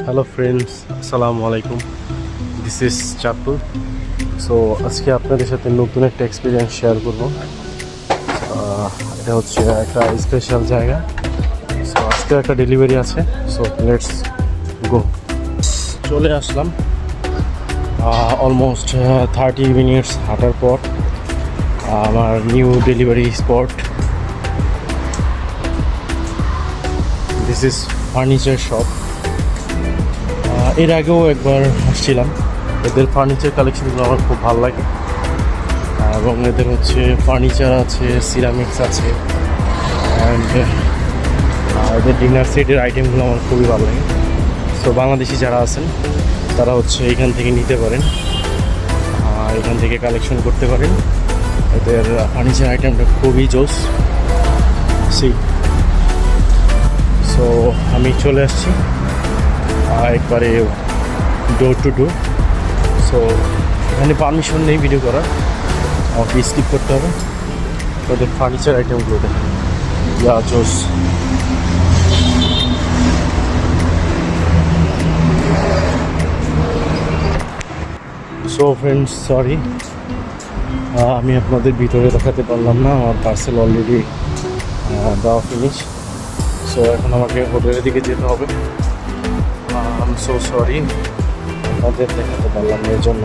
Hello friends, আসসালামু আলাইকুম। This is Chandpur. So আজকে আপনাদের সাথে নতুন একটা এক্সপিরিয়েন্স শেয়ার করব। এটা হচ্ছে একটা স্পেশাল জায়গা। সো আজকে একটা ডেলিভারি আছে। So let's go. চলে আসলাম অলমোস্ট 30 মিনিটস হাঁটার পর আমার new delivery spot. This is furniture shop. এর আগেও একবার আসছিলাম। এদের ফার্নিচার কালেকশনগুলো আমার খুব ভালো লাগে, এবং এদের হচ্ছে ফার্নিচার আছে, সিরামিক্স আছে, অ্যান্ড এদের ডিনার সেটের আইটেমগুলো আমার খুবই ভালো লাগে। সো বাংলাদেশি যারা আছেন তারা হচ্ছে এখান থেকে নিতে পারেন, এখান থেকে কালেকশন করতে পারেন। এদের ফার্নিচার আইটেমটা খুবই জোস। সো আমি চলে আসছি একবারে ডোর টু ডোর। সো এখানে পারমিশন নেই ভিডিও করার, আমাকে স্কিপ করতে হবে। ওদের ফার্নিচার আইটেমগুলো দেখেন, ইয়া জোস। সো ফ্রেন্ডস, সরি আমি আপনাদের ভিতরে দেখাতে পারলাম না, আমার পার্সেল অলরেডি দেওয়া ফিনিশ। সো এখন আমাকে হোটেলের দিকে যেতে হবে। সো সরি, আপনাদের দেখাতে পারলাম না এর জন্য।